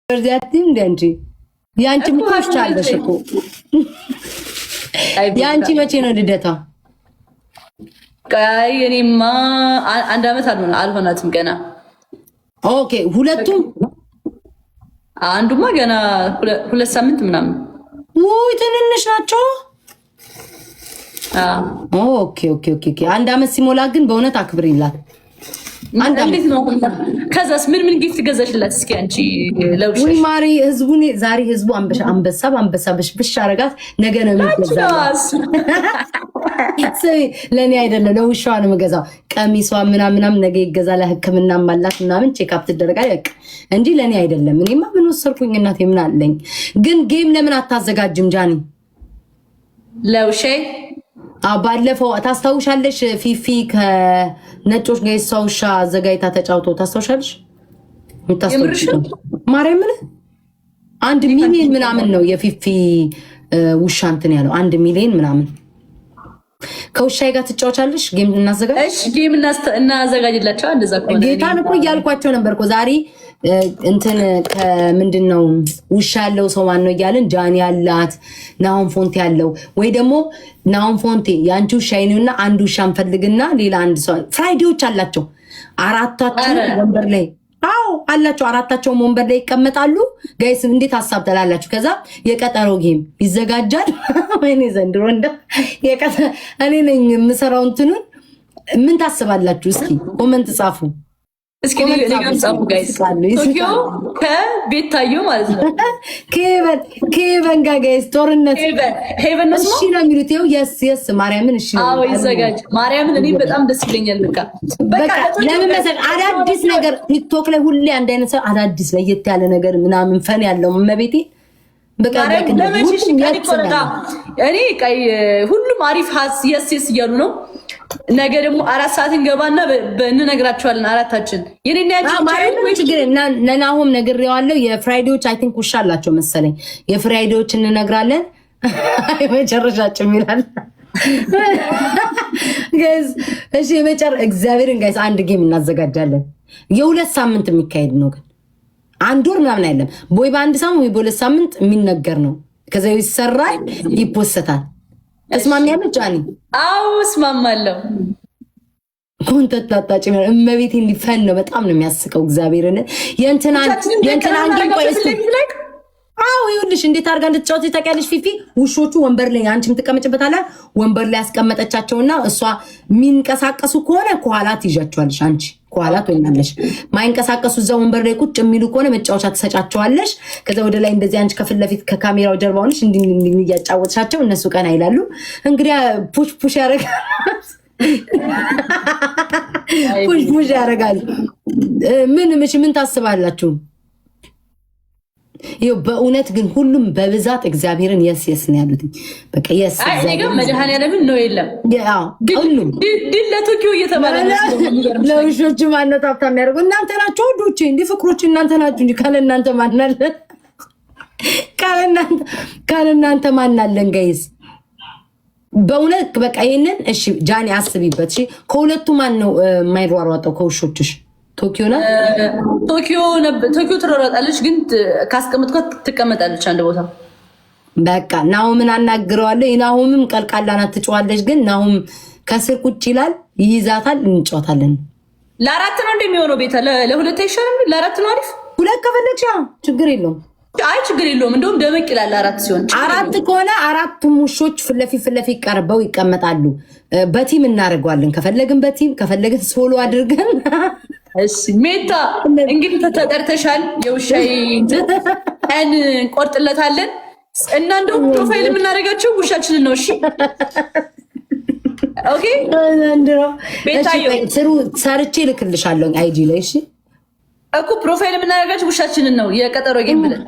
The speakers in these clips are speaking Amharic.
በርዚያቲም እንዴ ያንቺ ምትሽ ቻለሽ እኮ ያንቺ መቼ ነው ልደታ? ቀይ እኔማ አንድ አመት አልሆናትም ገና። ኦኬ ሁለቱም አንዱማ ገና 2 ሳምንት ምናምን። ውይ ትንንሽ ናቸው። ኦኬ ኦኬ ኦኬ አንድ አመት ሲሞላ ግን በእውነት አክብሪላት። እንዴት ነው? ከዛስ ምን ጊፍት ገዛሽላት? እስኪ አንቺ ለውሽ ወይ ማሪ ህዝቡን ዛሬ ህዝቡ አንበሳ ብሽ አረጋት። ነገ ነው የሚገዛው። ለኔ አይደለም ለውሻዋ ነው የምገዛው። ቀሚሷ ምናምን ነገ ይገዛል። ለህክምና ማላት ምናምን ቼክ አፕ ትደረጋለች እንጂ ለኔ አይደለም። እኔማ ምን ወሰርኩኝ እናቴ ምን አለኝ። ግን ጌም ለምን አታዘጋጅም ጃኒ? ለውሼ ባለፈው ታስታውሻለሽ? ፊፊ ከነጮች ጋር የሷውሻ አዘጋጅታ ተጫውቶ ታስታውሻለሽ? ምታስታውሽ ማርያምን 1 ሚሊዮን ምናምን ነው የፊፊ ውሻ እንትን ያለው 1 ሚሊዮን ምናምን። ከውሻዬ ጋር ትጫወቻለሽ? ጌም እናዘጋጅ። እሺ ጌም እናዘጋጅላቸው። እንደዛ ከሆነ ጌታን እኮ እያልኳቸው ነበር እኮ ዛሬ እንትን ከምንድነው ውሻ ያለው ሰው ማን ነው እያልን ጃኒ ያላት ናሆም ፎንቴ ያለው ወይ ደግሞ ናሆም ፎንቴ ያንቺ ውሻ ይኑና አንድ ውሻ እንፈልግና ሌላ አንድ ሰው ፍራይዴዎች አላቸው። አራታቸው ወንበር ላይ አላቸው። አራታቸው ወንበር ላይ ይቀመጣሉ። ጋይስ እንዴት ሐሳብ ተላላችሁ? ከዛ የቀጠሮ ጌም ይዘጋጃል። ወይኔ ዘንድሮ እኔ ነኝ የምሰራው እንትኑን። ምን ታስባላችሁ? እስኪ ኮመንት ጻፉ። እስኪ ለጋም ጻፉ ጋይስ። ቶኪዮ ከቤታዮ ማለት ነው። ኬቨን ጋር ጋይስ ጦርነት ሄቨን ነው። እሺ ነው የሚሉት። ይኸው የስ ማርያምን እሺ ነው። አዎ ይዘጋጅ። ማርያምን እኔ በጣም ደስ ይለኛል። በቃ ለምን መሰለህ አዳዲስ ነገር ቲክቶክ ላይ ሁሌ አንድ አይነት ሰው አዳዲስ ለየት ያለ ነገር ምናምን ፈን ያለው መቤቴ በቃ ለምንሽ እኔ ቀይ ሁሉም አሪፍ የስ እያሉ ነው። ነገ ደግሞ 4 ሰዓት እንገባና እንነግራቸዋለን። አራታችን የኔና ለናሆም ነግሬዋለሁ። የፍራይዴዎች አይ ቲንክ ውሻ አላቸው መሰለኝ። የፍራይዴዎች እንነግራለን። የመጨረሻችን ይላል ጋይስ። እሺ እግዚአብሔርን ጋይስ አንድ ጌም እናዘጋጃለን። የ2 ሳምንት የሚካሄድ ነው ግን 1 ወር ምናምን አይደለም። ቦይ በ1 ሳምንት ወይ በ2 ሳምንት የሚነገር ነው። ከዛ ይሰራል፣ ይፖሰታል። እስማሚያለች ጃኒ? አዎ እስማማለሁ። ኮንተንት ታጣጭ ነው እመቤቴ። እንዲፈን ነው በጣም ነው የሚያስቀው። እግዚአብሔርን የእንትናን ግን ቆይ እስቲ ይኸውልሽ እንዴት አድርጋ እንድትጫወት ታውቂያለሽ? ፊፊ ውሾቹ ወንበር ላይ አንቺም ትቀመጭበታለህ። ወንበር ላይ ያስቀመጠቻቸውና እሷ የሚንቀሳቀሱ ከሆነ ከኋላ ትይዣቸዋለሽ። አንቺ ከኋላ ትሆኛለሽ። ማይንቀሳቀሱ እዛ ወንበር ላይ ቁጭ የሚሉ ከሆነ መጫወቻ ትሰጫቸዋለሽ። ከዛ ወደ ላይ እንደዚህ አንቺ ከፊት ለፊት ከካሜራው ጀርባ ሆነሽ እንዲህ እያጫወትሻቸው እነሱ ቀና ይላሉ። እንግዲህ ፑሽ ያደርጋል። ፑሽ ያደርጋል። ምን ታስባላችሁ? ይኸው በእውነት ግን ሁሉም በብዛት እግዚአብሔርን የስ ነው ያሉት። በቃ የስ እግዚአብሔር መድኃኒዓለምን ነው የለም። ሁሉም ድል ለቶኪዮ እየተባለ ለውሾቹ ማነት ሀብታ የሚያደርጉ እናንተ ናቸው። ወዶቼ እንዲህ ፍቅሮች እናንተ ናችሁ እንጂ ካለ እናንተ ማናለን? ካለ እናንተ ማናለን? ጋይስ በእውነት በቃ ይሄንን እሺ ጃኒ አስቢበት። እሺ ከሁለቱ ማን ነው የማይሯሯጠው ከውሾችሽ? ቶኪዮ ናት። ቶኪዮ ትሮጣለች፣ ግን ካስቀምጥኳት ትቀመጣለች አንድ ቦታ። በቃ ናሆምን አናግረዋለሁ። ናሆምም ቀልቃላ ናት፣ ትጫዋለች። ግን ናሆም ከስር ቁጭ ይላል፣ ይይዛታል፣ እንጫወታለን። ለ4 ነው እንደሚሆነው ቤታ ለ2 አይሻልም? ለ4 ነው አሪፍ። 2 ከፈለግሽ ችግር የለውም። አይ ችግር የለውም። እንደውም ደመቅ ይላል 4 ሲሆን። 4 ከሆነ 4ቱም ውሾች ፊት ለፊት ቀርበው ይቀመጣሉ። በቲም እናደርገዋለን። ከፈለግን በቲም ከፈለግን ሶሎ አድርገን እሺ ሜታ እንግዲህ ተጠርተሻል። የውሻይ እንቆርጥለታለን እና እንደውም ፕሮፋይል የምናደርጋቸው ውሻችንን ነው። እሺ ኦኬ። ቤታዮ ሰርቼ ልክልሻለሁ አይጂ ላይ። እሺ እኮ ፕሮፋይል የምናደርጋቸው ውሻችንን ነው። የቀጠሮ ጌም ብለን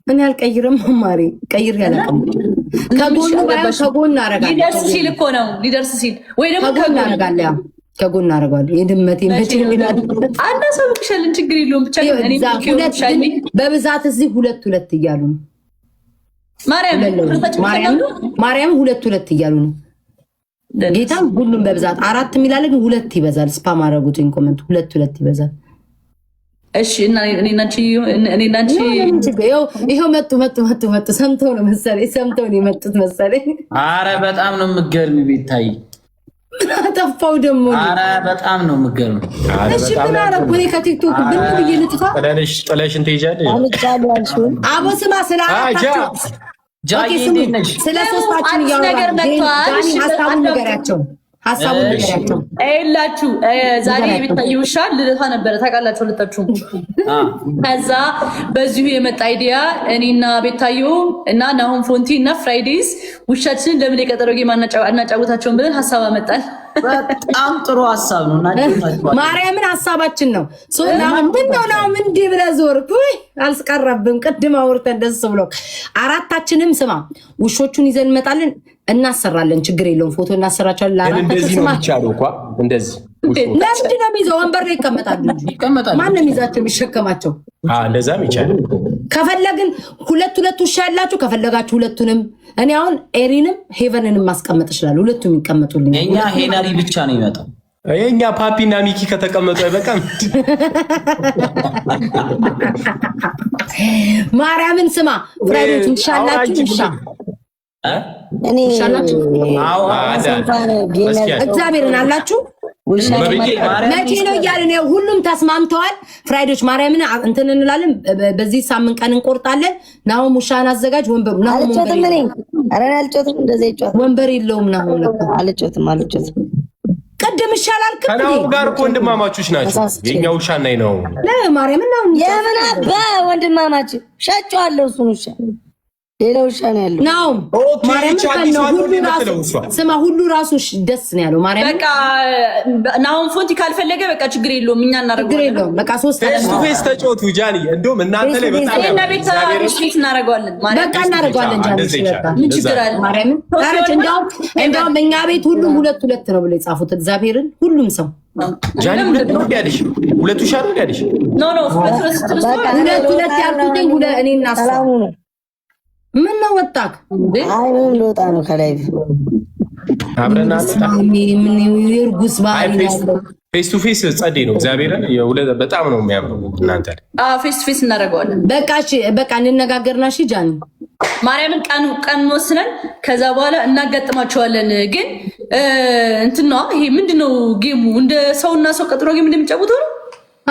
እኔ አልቀይርም። ማሪ ቀይር ያለቀም ከጎን አረጋለሁ። ሊደርስ ሲል እኮ ነው ሊደርስ ሲል ወይ ደግሞ ከጎን አረጋለሁ። ከጎን አረጋለሁ። የድመቴ መቼ ይላል አንድ ሰው ልክሻለን። ችግር የለውም። ብቻ እኔ በብዛት እዚህ 2 እያሉ ነው። ማርያም 2 እያሉ ነው። ጌታ ሁሉም በብዛት 4 የሚላለ ግን 2 ይበዛል። ስፓም አረጉትኝ ኮመንት 2 ይበዛል። እሺ እና እኔና አንቺ ይሄው መጡ ሰምተው ነው መሰለኝ የመጡት መሰለኝ። አረ በጣም ነው የምትገርሚ ቤታይ። አጠፋው ደግሞ። አረ በጣም ነው የምትገርሚ። እሺ ምን አደረኩ እኔ ከቲክቶክ ብን ብዬ ልጥፋ? ጥለሽን ትሄጃለሽ። አቦ ስማ ስለ ስለ ሶስታችን እያወራን ሀሳቡን ንገሪያቸው። ይላችሁ ዛሬ ቤታዬ ውሻ ልደቷ ነበረ ታውቃላችሁ፣ ሁለታችሁም። ከዛ በዚሁ የመጣ አይዲያ እኔና ቤታዮ እና ናሆም ፎንቲ እና ፍራይዴይስ ውሻችንን ለምን የቀጠሮ ጌም አናጫውታቸውን ብለን ሀሳብ አመጣል። በጣም ጥሩ ሀሳብ ነው። ማርያምን ሀሳባችን ነው። ምነው እንዲህ ብለህ ዞርክ? አልስቀረብም። ቅድም አውርተን ደስ ብሎ አራታችንም ስማ ውሾቹን ይዘን እንመጣለን፣ እናሰራለን። ችግር የለውም። ፎቶ እናሰራቸዋለን። እንደዚህ ነው የሚቻለው እኮ እንደዚህ። ለምንድን ነው የሚይዘው? ወንበር ላይ ይቀመጣሉ እንጂ ማንም የሚይዛቸው የሚሸከማቸው? እንደዛም ይቻላል። ከፈለግን ሁለት ውሻ ያላችሁ ከፈለጋችሁ ሁለቱንም። እኔ አሁን ኤሪንም ሄቨንንም ማስቀመጥ እችላለሁ። ሁለቱም ይቀመጡልኝ። የኛ ሄነሪ ብቻ ነው ይመጣው። የኛ ፓፒና ሚኪ ከተቀመጡ አይበቃም? ማርያምን ስማ ፍራይዶች ውሻላችሁ ውሻ እግዚአብሔርን አላችሁ መቼ ነው እያልን ሁሉም ተስማምተዋል። ፍራይዶች ማርያምን እንትን እንላለን። በዚህ ሳምንት ቀን እንቆርጣለን። ናሆም ውሻን አዘጋጅ። ወንበሩ ወንበር የለውም። ናሆም አልጮትም ቅድም ይሻላል። ከናሆም ጋር እኮ ወንድማማቾች ናቸው። የኛ ውሻ ናይ ነው ማርያምን ነው የምን አባ ወንድማማች ሸጬዋለሁ እሱን ውሻ ሌላ ውሻ ነው ያለው። ናሆም ስማ ሁሉ ራሱ ደስ ነው ያለው። ማርያም በቃ ናሆም ፎንቲ ካልፈለገ በቃ ችግር የለውም፣ እኛ እናደርገዋለን። በቃ ሶስት ፌስ ተጫወቱ ጃኒ። እንደውም እናንተ ላይ በጣም እና ቤታ ሪስክ እናደርገዋለን ማለት በቃ እናደርገዋለን። ጃኒ ምን ችግር አለ? ማርያምን ታረጭ። እንደውም እኛ ቤት ሁሉም ሁለት ነው ብሎ የጻፉት እግዚአብሔርን ሁሉም ሰው ጃኒ ሁለት ነው ያለሽ። ሁለት ውሻ ነው ያለሽ? ኖ ሁለት ያልኩትኝ እኔ እና ሰላሙ ነው። ምን ነው ወጣክ? አይ ምን ልወጣ ነው ከላይ አብረና ምን ይርጉስ ባህሪ ነው። ፌስ ቱ ፌስ ጸዴ ነው። እግዚአብሔርን በጣም ነው የሚያምረው። እናንተ ፌስ ቱ ፌስ እናደርገዋለን። በቃ እንነጋገርና እሺ ጃኒ ማርያምን ቀን ወስነን ከዛ በኋላ እናጋጥማቸዋለን። ግን እንትን ነው ይሄ ምንድነው ጌሙ? እንደ ሰውና ሰው ቀጥሮ ጌም እንደሚጫወተው ነው።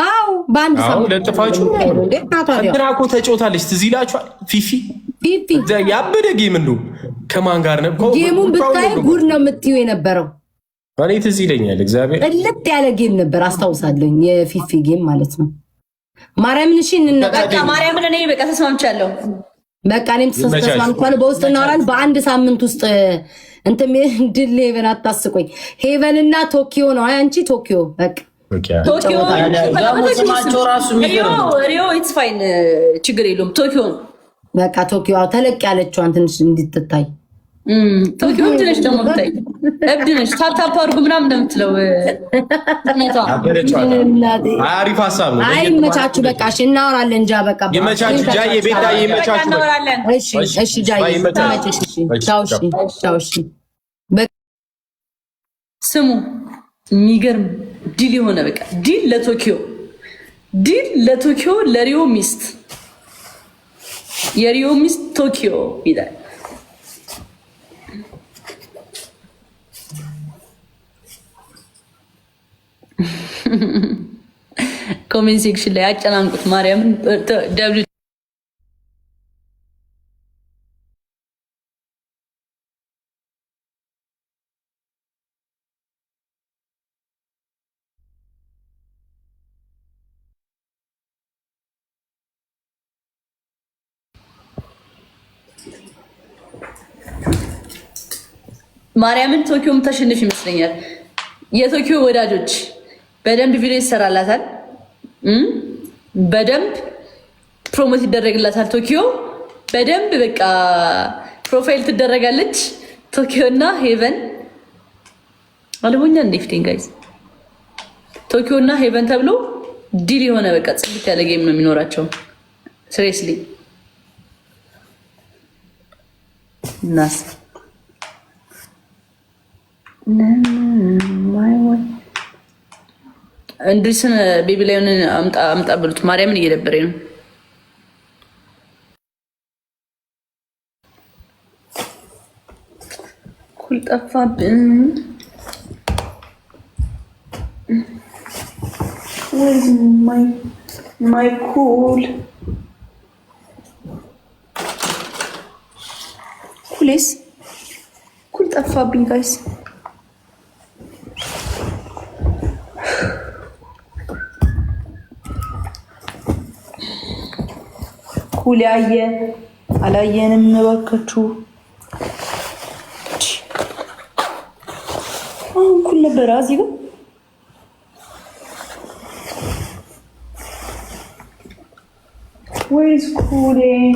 አዎ በአንድ ሰው ለጥፋችሁ እንትና እኮ ተጫውታለች። ትዝ ይላችኋል ፊፊ ያበደ ጌም ነው። ከማን ጋር ነው ጌሙን ብታይ ጉድ ነው የምትይው የነበረው። እኔ ትዝ ይለኛል እግዚአብሔር እልጥ ያለ ጌም ነበር አስታውሳለሁ። የፊፊ ጌም ማለት ነው። ማርያምን እሺ በቃ ማርያምን እኔ በቃ ተስማምቻለሁ። በቃ እኔም ተስማምቻለሁ። በውስጥ እናወራለን። በአንድ ሳምንት ውስጥ እንትን ድል ሄቨን አታስቆኝ። ሄቨን እና ቶኪዮ ነው። አይ አንቺ ቶኪዮ በቃ ቶኪዮ ሪዮ ኢትስ ፋይን ችግር የለውም። ቶኪዮ ነው በቃ ቶኪዮ ተለቅ ያለችዋን ትንሽ እንድትታይ። ቶኪዮ ትንሽ ደግሞ ብታይ እብድ ነች። ታፕታፕ አድርጉ ምናምን እንደምትለው አሪፍ ሀሳብ ነው። አይመቻችሁ በቃ እሺ እናወራለን። እንጃ በቃ ይመቻችሁ። ጃዬ ቤታ ይመቻችሁ። እሺ ጃዬ ይመቻችሁ። እሺ ስሙ የሚገርም ዲል የሆነ በቃ ዲል ለቶኪዮ ለሪዮ ሚስት የሪዮ ሚስት ቶኪዮ ይላል። ኮሜንት ሴክሽን ላይ አጨናንቁት ማርያምን ደብሊው ማርያምን ቶኪዮም ተሸንፍ ይመስለኛል። የቶኪዮ ወዳጆች በደንብ ቪዲዮ ይሰራላታል፣ በደንብ ፕሮሞት ይደረግላታል። ቶኪዮ በደንብ በቃ ፕሮፋይል ትደረጋለች። ቶኪዮ እና ሄቨን አለሞኛ እንዴፍቲንግ ጋይስ ቶኪዮ እና ሄቨን ተብሎ ዲል የሆነ በቃ ጽድት ያለ ጌም ነው የሚኖራቸው። ሲሪየስሊ ናስ እንድሪስን ቤቢ ላይን አምጣ ብሉት። ማርያምን እየደበረኝ ነው። ኩል ጠፋብን። Where's my cool? Coolies? Cool ጠፋብኝ ጋይስ። ኩል ያየ አላየንም እባካችሁ። ኩል ነበር እዚህ ጋር Where is Kule?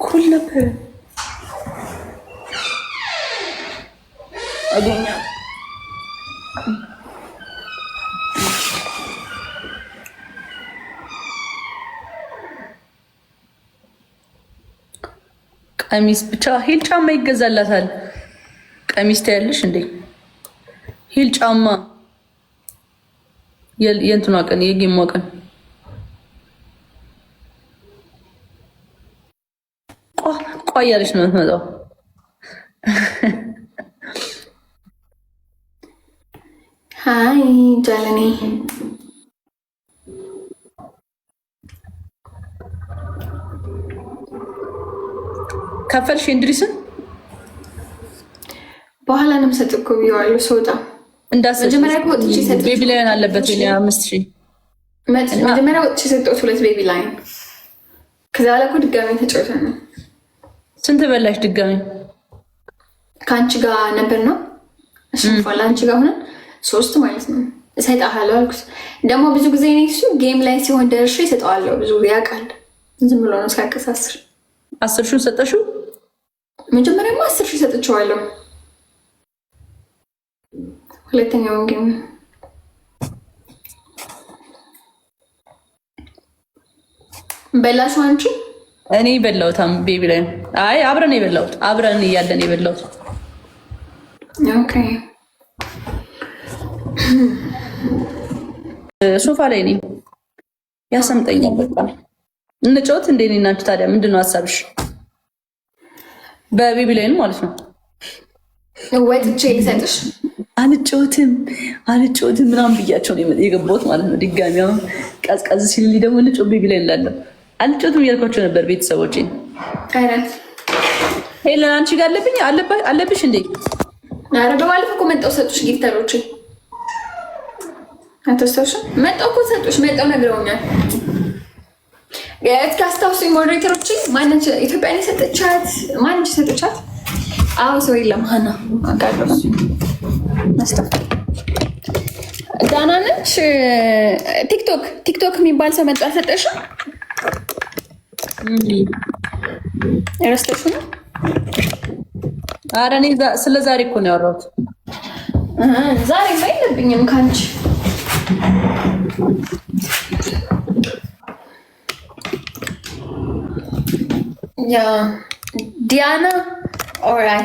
Cool ነበር አገኛ ቀሚስ ብቻ ሂል ጫማ ይገዛላታል። ቀሚስ ታያለሽ እንዴ? ሂል ጫማ የእንትኗ ቀን የጌሟ ቀን ቆይ ያለች ነው የምትመጣው። ሃይ ጃለኔ ከፈልሽ እንድሪስን በኋላ ነው የምሰጥህ እኮ ብዬዋለሁ። ስወጣ መጀመሪያ ወጥቼ ሰጠሁት። ቤቢ ላይን አለበት 5000 መጀመሪያ ወጥቼ ሰጠሁት 2 ቤቢ ላይን። ከዛ በኋላ እኮ ድጋሚ ተጫውተን ነው። ስንት በላሽ ድጋሚ? ከአንቺ ጋር ነበር ነው አሸንፏል። አንቺ ጋር ሆነን 3 ማለት ነው። እሰጥሃለሁ አልኩት። ደግሞ ብዙ ጊዜ እኔ እሱ ጌም ላይ ሲሆን ደርሼ እሰጠዋለሁ። ብዙ ጊዜ ያውቃል። ዝም ብሎ ነው ሲያቀሳስር። 10,000 ሰጠሽው? መጀመሪያማ 10,000 ሰጥቼዋለሁ። ሁለተኛው ጌም በላሽ አንቺ? እኔ በላውታም ቤቢ ላይ አይ አብረን የበላውት አብረን እያለን የበላውት። ኦኬ ሶፋ ላይ ነኝ። ያሰምጠኛል በቃ። እንጫወት እንዴ? እኔ እና አንቺ ታዲያ ምንድነው ሀሳብሽ? በቤቢ ላይ ነው ማለት ነው። ወጥቼ ልሰጥሽ አንጫወትም ምናምን ብያቸው ነው የገባሁት ማለት ነው። ድጋሚ አሁን ቀዝቀዝ ሲል ደግሞ እንጫወት ቤቢ ላይ እንላለን። አንጫወትም እያልኳቸው ነበር ቤተሰቦቼ። አይነት ሄለን አንቺ ጋር አለብሽ እንዴ? ኧረ በባለፈው እኮ መጣሁ ሰጡሽ ጊፍተሮቼ። አታስታውሽም? መጣሁ እኮ ሰጡሽ። መጣሁ ነግረውኛል። እስኪ አስታውሱኝ ሞዴሬተሮቼ። ማነች ኢትዮጵያን የሰጠቻት? ማነች የሰጠቻት? አዎ ሰው የለም። ሀና አጋሮስ ዳና ነች። ቲክቶክ የሚባል ሰው መጣ አልሰጠሽም? ረስተሽው ነው? ኧረ እኔ ስለ ዛሬ እኮ ነው ያወራሁት። ዛሬ የለብኝም ከአንቺ ያ ዲያና ኦራይ